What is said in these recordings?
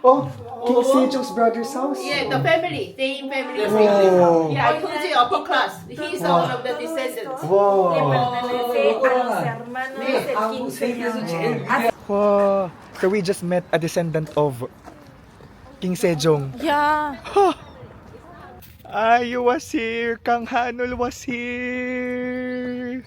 Oh, King Sejong's brother's house. Yeah, the family, same family. Wow. Yeah, I told you upper class. He's one of the descendants. Wow. Wow. So we just met a descendant of King Sejong. Yeah. Ayu was here. Kang Hanul was here.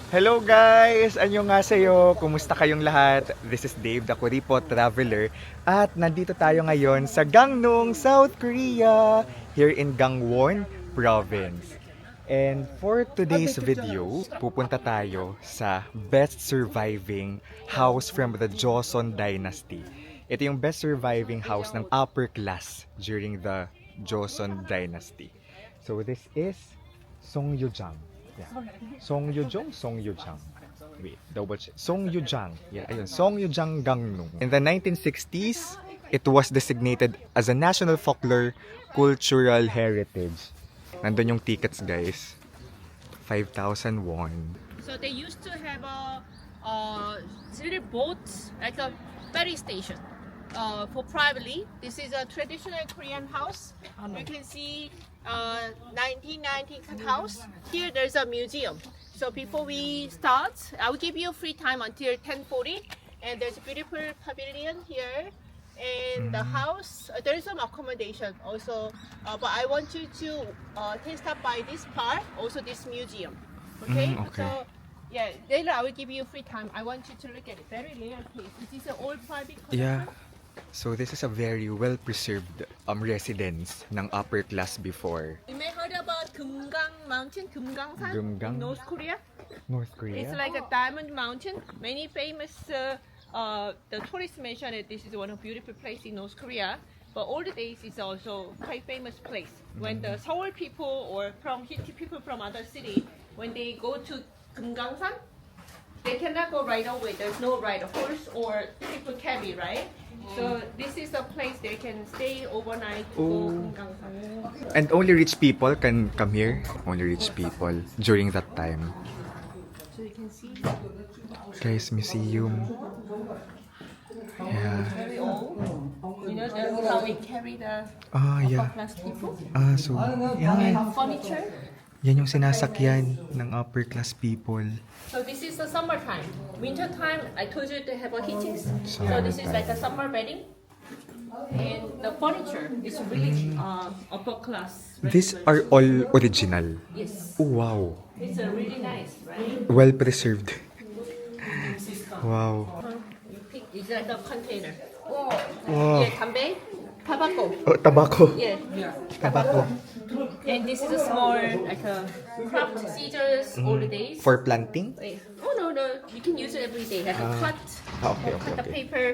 Hello guys! Annyeonghaseyo! Kumusta kayong lahat? This is Dave, the Kuripot Traveler. At nandito tayo ngayon sa Gangneung, South Korea. Here in Gangwon Province. And for today's video, pupunta tayo sa best surviving house from the Joseon Dynasty. Ito yung best surviving house ng upper class during the Joseon Dynasty. So this is Seongyojang. Yeah. Seongyojang. Wait, double check. Seongyojang. Yeah, ayun. Seongyojang Gangneung. In the 1960s, it was designated as a national folklore cultural heritage. Nandun yung tickets, guys. 5,000 won. So they used to have a little boat, like a ferry station. For privately, this is a traditional Korean house. You can see 1990 house. Here there's a museum. So before we start, I will give you free time until 10:40. And there's a beautiful pavilion here. And the house, there's some accommodation also. But I want you to taste up by this part, also this museum. Okay? Okay. So yeah, later I will give you free time. I want you to look at it. Very rare place. This is an old private collection. Yeah. So this is a very well-preserved residence ng upper class before. You may heard about Gangneung Mountain, Gangneung Gangneung? in North Korea. North Korea? It's like a diamond mountain. Many famous the tourists mention it. This is one of beautiful place in North Korea. But all the days it's also quite famous place. When the Seoul people or from people from other city, when they go to Gangneung, they cannot go right away. There's no ride, horse or people carry, right? So this is a place they can stay overnight to go Gangneung. And only rich people can come here? Only rich people during that time. So you can see Guys, museum. Yeah. very old. You know that's how we carry the Ah, upper yeah. class people. So, yan. Furniture. Yan yung sinasakyan ng upper class people. So this is the summertime. Winter time, I told you to have a heating. So this is Summertime. like a summer bedding. And the furniture is really upper class. These are all original. Yes. Oh, wow. It's really nice, right? Well preserved. Wow. You pick, it's like a container. Wow. Yeah, 담배, tobacco. Oh, tobacco. Yeah. Tobacco. And this is a small, like a craft scissors all the days. For planting? Wait. Oh no, you can use it every day. Like a cut, Okay, cut the okay. paper.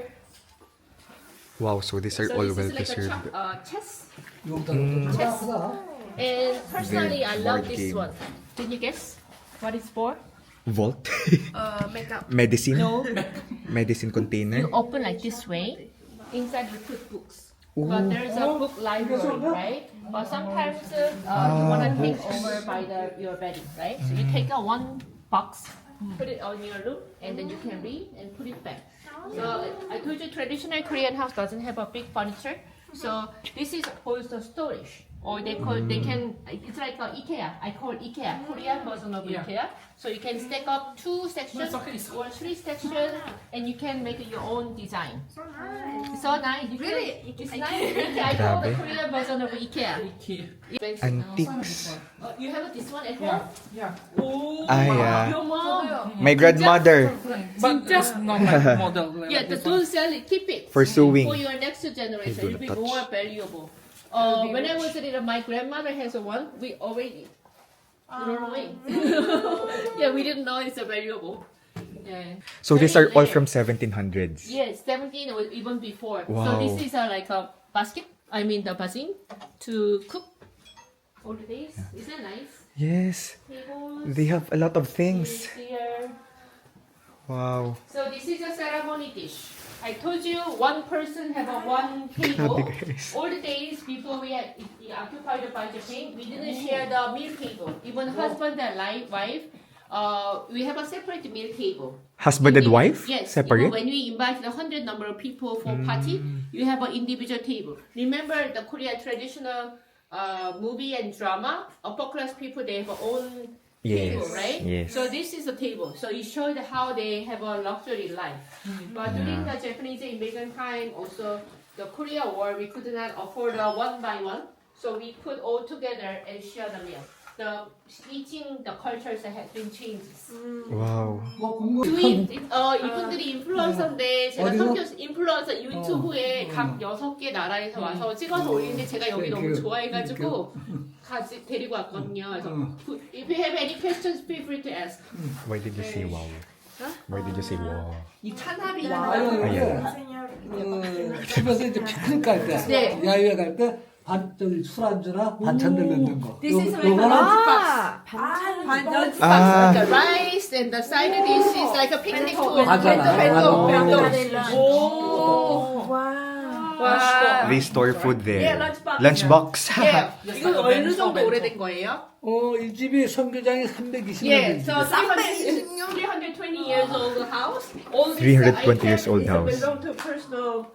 Wow, so these are So all this well is like a preserved. chess. Chess. And personally, I love board this game. one. Can you guess what it's for? Vault? Makeup. Medicine? No. Medicine container? You open like this way. Inside you put books. Ooh. But there's a book library, right? But sometimes you want to take over by your bedding, right? So you take out one box, put it on your room, and then you can read and put it back. So I told you traditional Korean house doesn't have a big furniture. So this is also storage. Or they can, it's like a IKEA. I call it IKEA, Korean version of IKEA. So you can stack up 2 sections or 3 sections, and you can make your own design. It's so nice. Really? It's nice. I call the Grabe. Korean version of IKEA. Antiques. You have this one at home? Ah, yeah. Your mom. My grandmother. But just not like model. Yeah, don't sell it. Keep it. For sewing. For your next generation, do it'll be not touch. more valuable. When I was little, my grandmother has one. We already thrown away. Yeah, we didn't know it's a valuable. Yeah. So these are Very all rare. from 1700s. Yes, 17 or even before. Wow. So this is like a basket. I mean the basin to cook all the days. Is that nice? Yes. Tables. They have a lot of things. Here. Wow. So this is a ceremony dish. I told you one person have a one table. Grabe, guys. All the days before we occupied by Japan, we didn't share the meal table. Even husband and wife, we have a separate meal table. Husband and wife? Yes. Separate? When we invite the 100 number of people for party, you have an individual table. Remember the Korean traditional movie and drama? Upper class people, they have their own table, right? Yes. So this is a table. So it showed how they have a luxury life. But during the Japanese invasion time, also the Korea War, we could not afford a one by one. So we put all together and share the meal. The eating, the cultures have been changed. Wow. 이분들이 인플루언서인데 제가 성격 인플루언서 유튜브에 각 6개 나라에서 와서 찍어서 올리는데 제가 여기 너무 좋아해가지고 같이 데리고 왔거든요. 그래서 if you have any questions, feel free to ask. Why did you say wow? Why did you say wow? 이 찬합이 집에서 이제 피크닉 갈 때, 네. 야유회 갈 때, 술안주나 반찬들 넣는 거. This is like a lunch box. Lunch box, like a rice and the side dish is like a picnic tour. 오. 와. They store food there. Yeah, lunchbox. Lunchbox. Yeah. 이거 어느 정도 오래된 거예요? 이 집이 성교장이 320년 Yeah, 된 so 집이야. 320 years old house. All these 320 years old items house. belong to personal,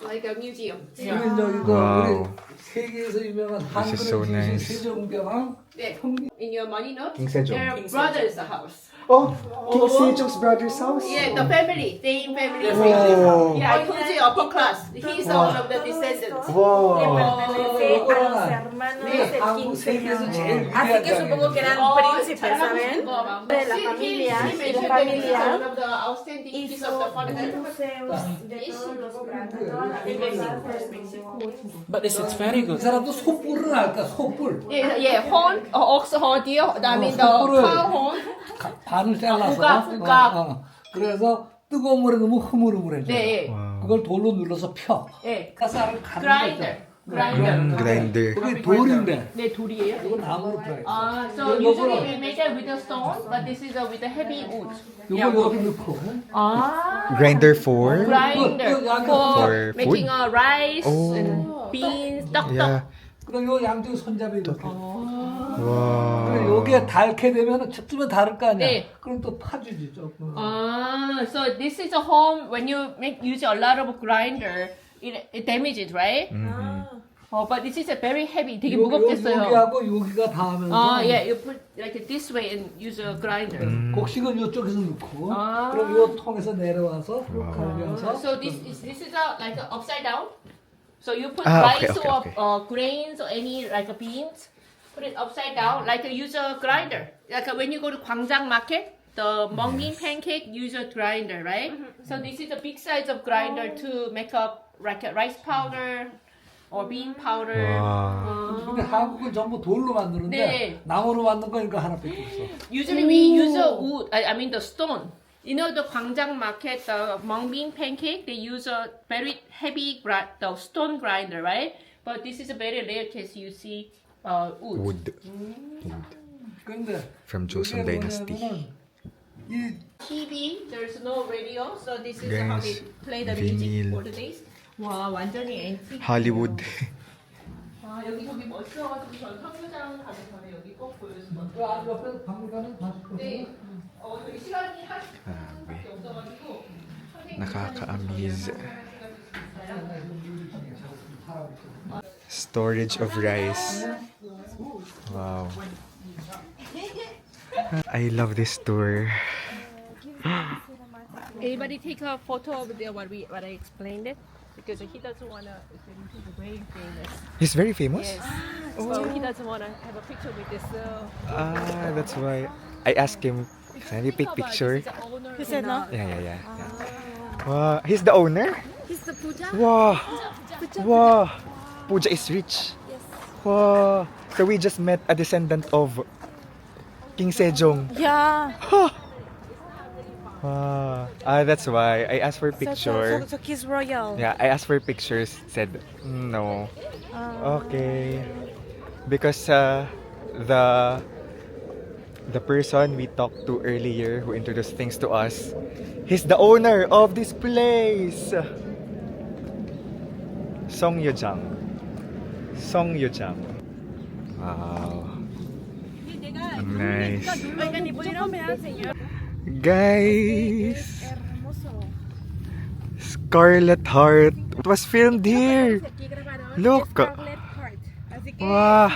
like a museum. 그러면 저기도 와우. 우리 세계에서 유명한 This is so 한글의 nice. 세종대왕 네. In your money note, King Sejong. their brother's house. Oh, King Sejong's brother's house. Yeah, the family, same family. Wow. Yeah, I told you upper class. He's one of the descendants. Wow. 한국 세계에서 제일 Así 위대한 que supongo que eran príncipes, ¿saben? De la familia, y la familia One of the outstanding pieces of the furniture. museos de todos los grandes, todas las cosas. But it's very 그 good. 사람도 소뿔을 알까? 소뿔. Yeah, yeah, horn, ox horn, deer, I mean the cow horn. 반을 잘라서. 부각. 그래서 뜨거운 물에 넣으면 흐물흐물해져. 네, 그걸 돌로 눌러서 펴. 네. 가사를 가는 Grinder. Grinder. Grinder. 그게 돌인데. 네, 돌이에요? 이건 나무로 펴. So usually we make it with a stone, but this is with a heavy wood. 이걸 여기 넣고. Grinder for? Grinder For for making a rice Oh. and beans, 떡떡. Yeah. 그럼 요 양쪽에 손잡이 이렇게. Wow. 그럼 요게 닳게 되면 쯤에 닳을 거 아니야. 네. 그럼 또 파주지 조금. So this is a home when you use a lot of grinder, it damages, right? But this is a very heavy. 되게 무겁겠어요. 여기하고 여기가 닿으면서. Yeah, you put like this way and use a grinder. 곡식은 이쪽에서 넣고, 아. 그럼 요 통에서 내려와서 갈면서. So this is like a upside down. So you put Okay, rice okay, or okay. grains or any like beans, put it upside down like use a grinder. Like when you go to Gangneung market, the mung bean pancake use a grinder, right? So this is a big size of grinder to make up like a rice powder or bean powder. Wow. 근데 한국은 전부 돌로 만드는데 네. 나무로 만든 거 이거 하나밖에 없어. Usually we use a wood. I mean the stone. You know the Gangneung market, the mung bean pancake, they use a very heavy the stone grinder, right? But this is a very rare case you see wood. Wood. 근데 From Joseon 이게 Dynasty. 뭐냐면은 이 TV, there's no radio, so this is how they play the music Vinyl. for the days. 와 완전히 앤틱. Hollywood. 아 여기 저기 멋있어가지고 전 성교장 가기 전에 여기 꼭 보여줬어. 그 아주 옆에 박물관은 다 네. 저희 시간이 한 아, 왜? 10분밖에 없어가지고. Nakaka-amaze. Storage of rice. Wow. I love this tour. Anybody take a photo of the what I explained it? Because he doesn't wanna. He's very famous. He's very famous? Yes. So he doesn't wanna have a picture with this. Ah, that's why. I asked him, can you pick picture? He said no. Yeah. Wow, he's the owner? He's the puja. Wow. Wow. Puja is rich. Yes. Wow. So we just met a descendant of King Sejong. Yeah. Wow. That's why I asked for a picture. So he's royal. Yeah, I asked for pictures. Said no. Okay. Because the person we talked to earlier who introduced things to us, he's the owner of this place. Seongyojang. Wow. Nice. Guys, Scarlet Heart. It was filmed here. Look. Wow.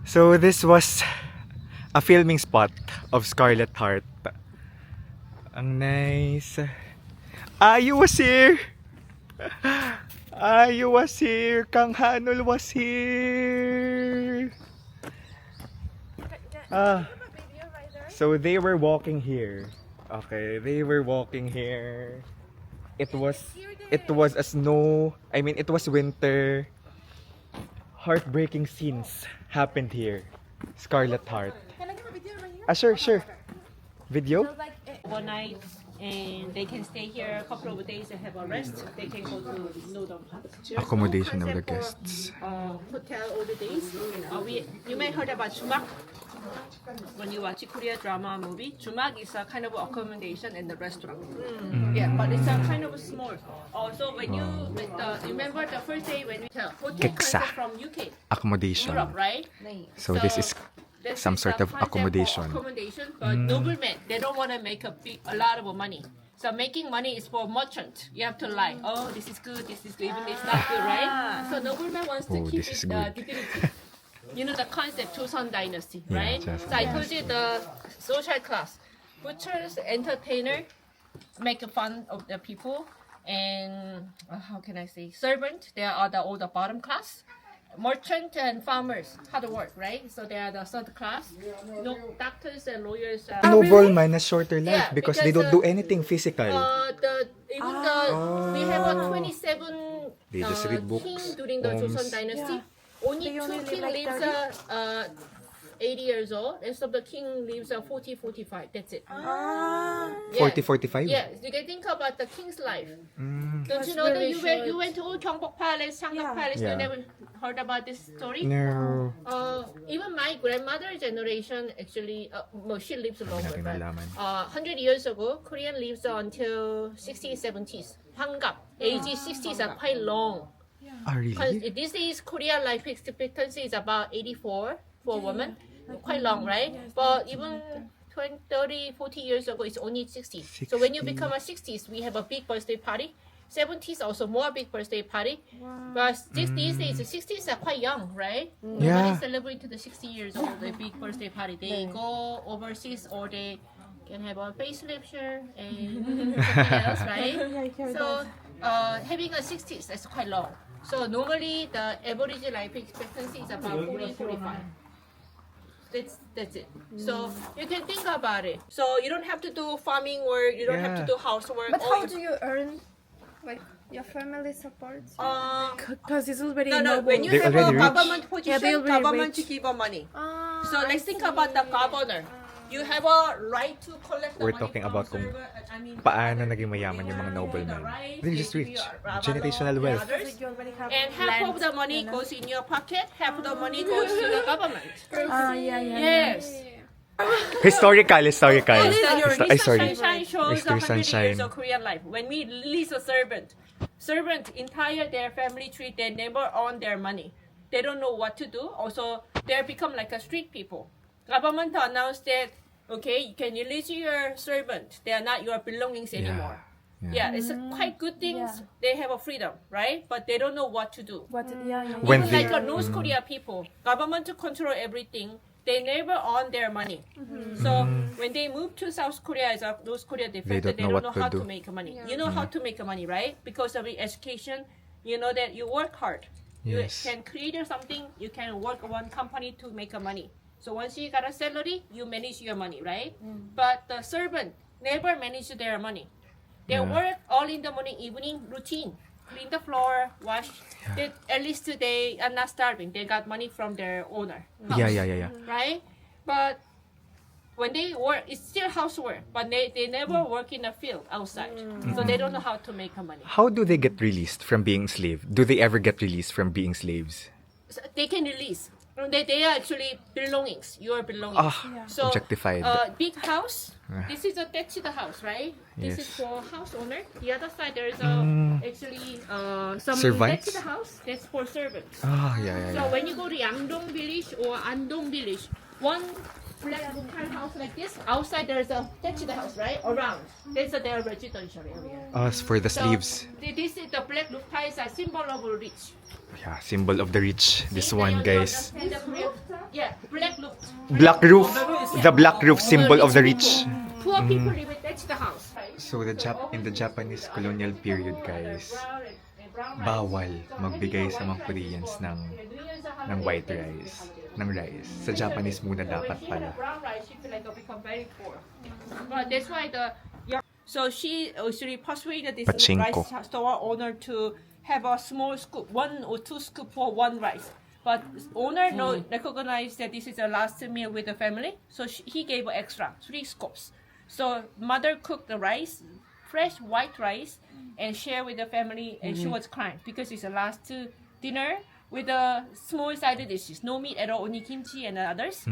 So this was a filming spot of Scarlet Heart. Ang nice. Ayu was here. Ayu was here. Kang Hanul was here. So they were walking here. Okay, they were walking here. It was a snow. I mean, it was winter. Heartbreaking scenes happened here. Scarlet Heart. Sure. Video? Overnight, and they can stay here a couple of days and have a rest. They can go to Nodong House. Accommodation of the guests. Hotel all the days. You may heard about Jumak. When you watch a Korean drama movie, Jumak is a kind of accommodation and the restaurant. Yeah, but it's a kind of small. Also, when you remember the first day when we hotel Keksa. concept from UK, Accommodation. Europe, right? So this is This some is sort the of concept accommodation. But noblemen, they don't want to make a lot of money. So making money is for merchant. You have to lie. Oh, this is good. Even if it's not good, right? So nobleman wants to Oh, keep this is it good. dignity. You know the concept Joseon dynasty, Yeah, right? just- So I told you the social class, butchers, entertainer, make fun of the people, and how can I say, servant. They are all the bottom class. Merchant and farmers, hard work, right? So they are the third class. No doctors and lawyers. Nobleman has shorter life Yeah, because they because, don't do anything physical. We have a 27 They just read books, king during the poems. Joseon dynasty. Only They two only live king like lives 80 years old, and so the king lives 40, 45. That's it. 40, 45? Yeah, you can think about the king's life. Mm. Don't you know that you went to Old Gyeongbok Palace, Changgak Yeah. Palace? Yeah. You never heard about this story? No. Even my grandmother generation actually, well, she lives longer. natin But, malaman. 100 years ago, Korean lives until 60s, 70s. Hangap, age 60s are quite long. Because Really? these days, Korean life expectancy is about 84 for a woman. Quite long, right? But even 20, 30, 40 years ago, it's only 60. So when you 60. become a 60s, we have a big birthday party. 70s also more big birthday party. But these days, the 60s are quite young, right? Yeah. Nobody celebrate to the 60 years old, the big birthday party. They go overseas or they can have a facelift shirt and something else, right? So having a 60s, that's quite long. So normally the average life expectancy is about 40, 45. That's it. So you can think about it. So you don't have to do farming work, you don't have to Yeah. do housework. But or how do you earn, like, your family supports? Because it's already no, noble. when you They're have a already rich. government Yeah, position, they're already government rich. give a money. So I let's think about the governor. You have a right to collect the We're money talking from about kung server, paano naging mayaman yung mga noblemen. They're just rich. Generational wealth. You already have And half of the money goes in your pocket, half of the money goes to the government. yeah. Yes. Historical. Mr. Sorry. Sunshine shows Mr. 100 Sunshine. years of Korean life. When we release a servant entire their family tree, they never earn their money. They don't know what to do. Also, they become like a street people. Government announced that, okay, you can release your servant. They are not your belongings anymore. Yeah, it's a quite good things. Yeah. They have a freedom, right? But they don't know what to do. When Even they- like North Korea people, government to control everything. They never earn their money. So when they move to South Korea as a North Korea defector, they don't know how to make money. You know how to make money, right? Because of the education, you know that you work hard. Yes. You can create something. You can work one company to make a money. So once you got a salary, you manage your money, right? But the servant never manage their money. They Yeah. work all in the morning, evening routine. Clean the floor, wash. At least they are not starving. They got money from their owner. House, Yeah. Right? But when they work, it's still housework. But they never work in the field outside. So they don't know how to make money. How do they get released from being slave? Do they ever get released from being slaves? So they can release. They are actually belongings, your belongings. Ah, objectified. Big house. This is a detached house, right? This is Yes. for house owner. The other side there is actually some Servants? detached house. That's for servants. Ah, yeah. So when you go to Yangdong village or Andong village, one black tile house like this, outside there's a detached house, right? Around. That's their residential area. As for the sleeves. This is the black roof tiles are symbol of rich. Yeah, symbol of the rich. This one, guys. Yeah, black roof. Black roof. The black roof, symbol of the rich. Poor people live in that's the house. So in the Japanese colonial period, guys, bawal magbigay sa mga Koreans ng white rice. Ng rice. Sa Japanese muna dapat pala. Brown rice, she feel like become very poor. But that's why so she actually persuaded this Pachinko. rice store owner to have a small scoop, 1 or 2 scoop for one rice. But owner recognized that this is the last meal with the family, so he gave extra 3 scoops. So mother cooked the rice, fresh white rice, and share with the family. And she was crying because it's the last dinner with the small side dishes, no meat at all, only kimchi and others.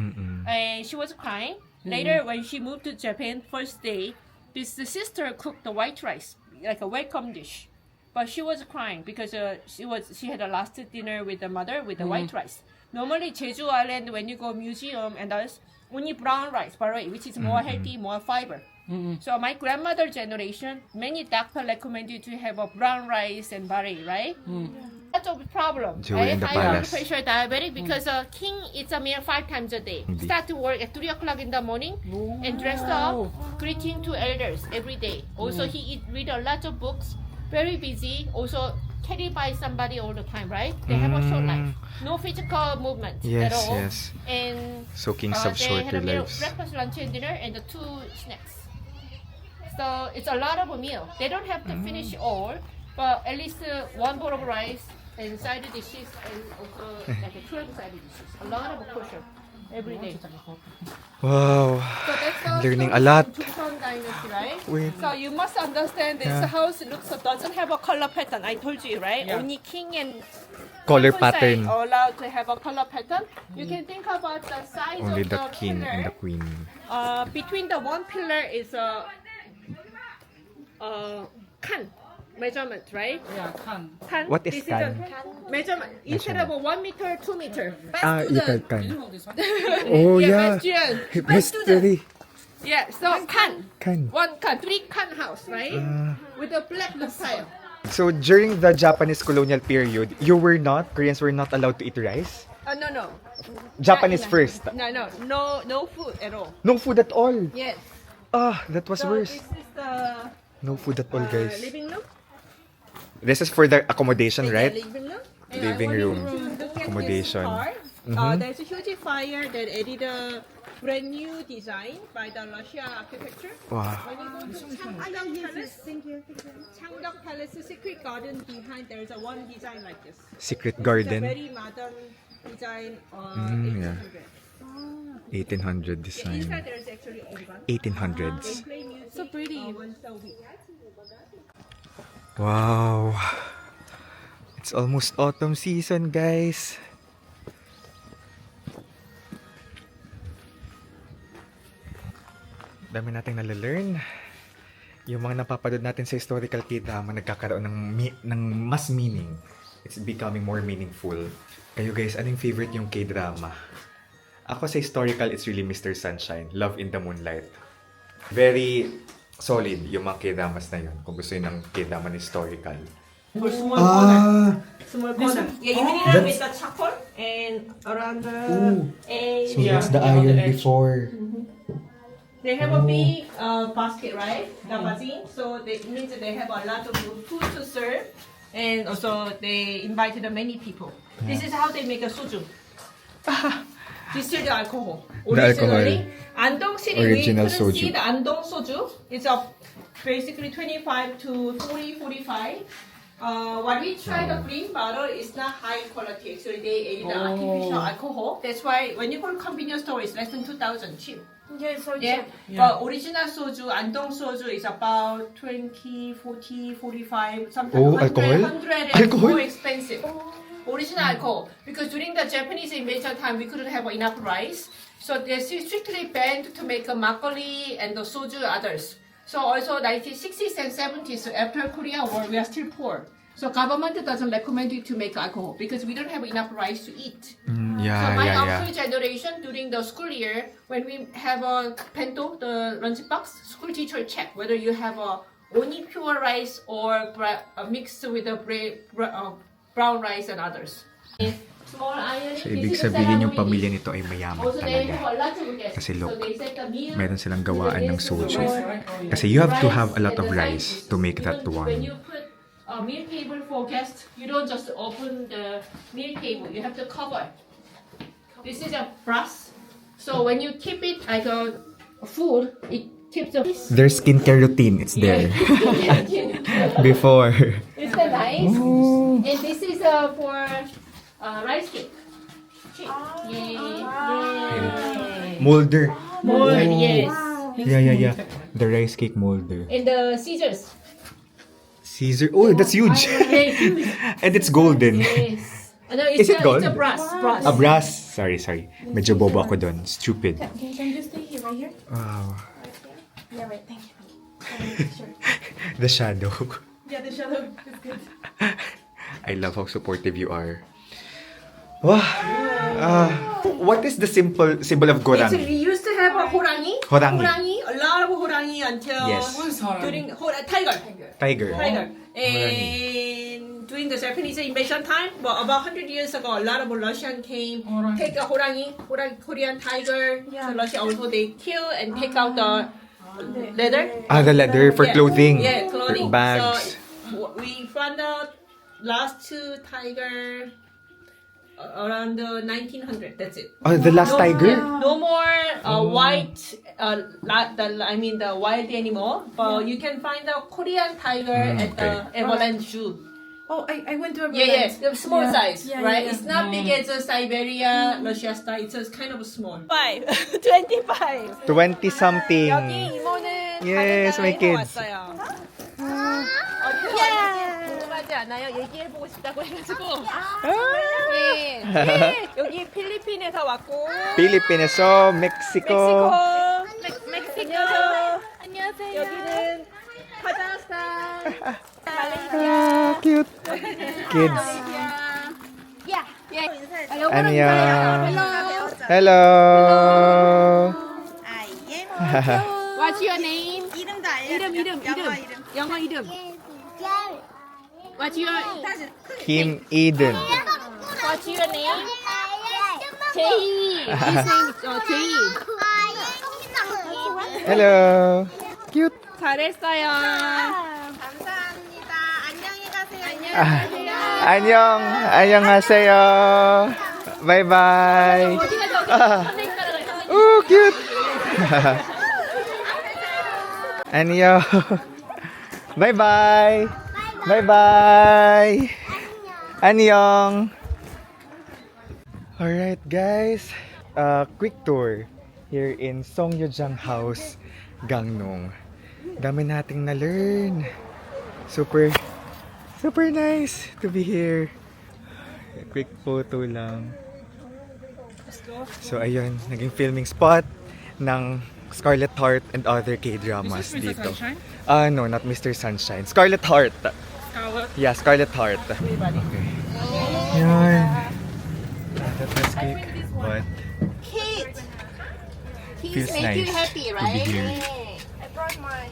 And she was crying. Later, when she moved to Japan, first day, the sister cooked the white rice like a welcome dish. But she was crying because she had a last dinner with the mother with the white rice. Normally, Jeju Island, when you go museum and others, only brown rice, which is more healthy, more fiber. So my grandmother generation, many doctors recommend you to have a brown rice and bari, right? That's a problem. During the High blood palace. pressure, diabetic, because king eats a meal 5 times a day. Start to work at 3 o'clock in the morning and dressed up, greeting to elders every day. Also, he read a lot of books. Very busy, also carried by somebody all the time, right? They have a short life, no physical movement at all. Yes. And So kings have they had shorter a meal, lives. breakfast, lunch, and dinner, and the 2 snacks. So it's a lot of a meal. They don't have to finish all, but at least 1 bowl of rice and side dishes, and also like a 12 side dishes. A lot of a portion every day. Wow. So that's the Learning story a lot. of Joseon dynasty, right? Wait. So you must understand this house doesn't have a color pattern. I told you, right? Only king and Color Seven pattern. side are allowed to have a color pattern. You can think about the size Only of the the king pillar. and the queen. Between the one pillar is a kan measurement, right? Yeah, can. Kan. What is This kan? a measurement. Instead of a 1 meter, 2 meter. Kan. You know this one? Oh, yeah. Bastian. History. Yeah, so kan. Kan. 1 kan, 3 kan house, right? With a black roof tile. So during the Japanese colonial period, Koreans were not allowed to eat rice? No. Japanese first. No food at all. No food at all. Yes. Ah, that was So worse. this is the No food at all, guys. living room. This is for the accommodation, The right? living room. And Living I room. wanted to look at this Accommodation. part. There's a huge fire that added a brand new design by the Russian architecture. Wow. When you go to Changdeok Palace, Changdeok Palace secret garden behind, there's a one design like this. Secret It's a garden. very modern design. Yeah. 1800 Inside design. there's actually organ. 1800s. They play music. So pretty. Once a week. Wow. It's almost autumn season, guys. Dami nating nalalearn. Yung mga napapanood natin sa historical K-drama nagkakaroon ng mas meaning. It's becoming more meaningful. Kayo guys, anong favorite yung K-drama? Ako sa historical, it's really Mr. Sunshine, Love in the Moonlight. Very solid yung mga K-dramas na yun. Kung gusto yun ng K-drama na historical. For small corner. Small corner. Yeah, you need it with the charcoal and around the edge. So that's the iron before. They have a big basket, right? The basin. So it means that they have a lot of food to serve. And also they invited many people. This is how they make a soju. Distilled alcohol. Originally, Annyeong City, Original we couldn't soju. see the Annyeong soju. It's basically 25 to 40, 45. What we try the green bottle is not high quality. Actually, they added artificial alcohol. That's why when you go to convenience store, it's less than 2,000 cheap. Yeah, so Yeah. But original soju, Annyeong soju is about 20, 40, 45, sometimes Oh, 100, alcohol? 100 and Alcohol? more expensive. original alcohol. Because during the Japanese invasion time, we couldn't have enough rice. So they strictly banned to make a makgeolli and the soju others. So also 1960s and 70s, after Korean War, we are still poor. So government doesn't recommend you to make alcohol because we don't have enough rice to eat. So my uncle generation during the school year, when we have a bento, the lunch box, school teacher check whether you have only pure rice or mixed with the brown rice and others. Small iron. So, ibig sabihin yung pamilya nito ay mayaman talaga. Kasi look, meron silang gawaan ng soju. Kasi you have to have a lot of rice to make that When one. you put a meal table for guests, you don't just open the meal table, you have to cover. This is a brass. So when you keep it like a food, it keeps the... Their skincare routine, it's there. Before. Isn't that nice? Oh. And this is for rice cake. Yay. Molder. More, yes. Yeah. The rice cake molder. And the scissors. Caesar. Oh, that's huge. And it's golden. Yes. No, Is it gold? It's a brass. A brass. Sorry. Medyo bobo ako dun. Stupid. Can you stay here, right here? Wow. Yeah, right. Thank you. Sure. The shadow. Yeah, the shadow is good. I love how supportive you are. Wow. What is the symbol of Actually, Gorangi? we used to have a horangi. Horangi. A lot of horangi until Yes. during tiger. Tiger. And during the Japanese invasion time, well, about 100 years ago, a lot of Russian came, take a horangi, Korean tiger. So Russia also they kill and take out the leather. The leather for Yeah. clothing. Yeah, clothing. For bags. So we found out last two tiger around the 1900. That's it. The last tiger? No more white. The wild animal. But you can find the Korean tiger at the Everland Zoo. Oh, I went to a Yes, the small size, Yeah, right? yeah. It's not big as a Siberia, Russia style. It's just kind of small. 25. 20 something. 여기 이모는 Yes, my kids. 왔어요. 궁금하지 않아요? 얘기해보고 싶다고 해가지고. 네. 여기 필리핀에서 왔고. Pilipineso, Mexico. 멕시코. 안녕하세요. 여기는 카자흐스탄. 말레이시아. Cute. Kids. Annyeong. Hello. What's your name? 이름도 알려줘. 이름. 영어 이름. What's your Kim Eden. What's your name? 제이. His name is 제이. Hello. Cute. 잘했어요. 감사합니다. 안녕히 가세요. 안녕. 안녕하세요. Bye bye. Oh, cute. 안녕. Bye bye. Bye bye. Annyeong. Alright guys, quick tour here in Seongyojang House, Gangneung. Dami nating na-learn. Super nice to be here. Quick photo lang. So ayun, naging filming spot ng Scarlet Heart and other K-dramas dito. No, not Mr. Sunshine. Scarlet Heart. Yeah, Scarlet Heart. Okay. Yan. That was quick, but feels nice to be here. I brought my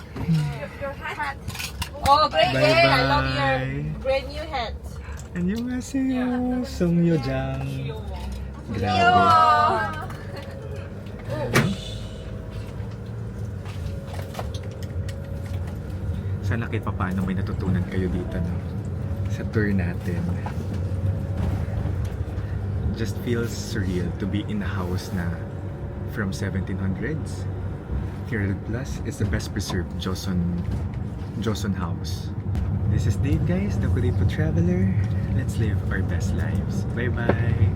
your hat. Oh, great! Bye-bye. I love your brand new hat. 안녕하세요. Seongyojang. Grabe. Sana kahit pa paano may natutunan kayo dito, no? Sa tour natin. Just feels surreal to be in a house na from 1700s. 300 plus is the best preserved Joseon House. This is Dave, guys, the Kuripot Traveler. Let's live our best lives. Bye-bye!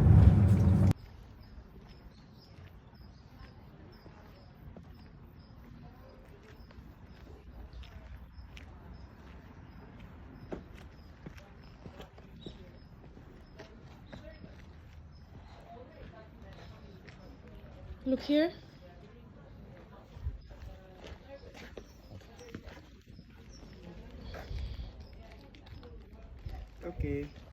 Look here. Okay.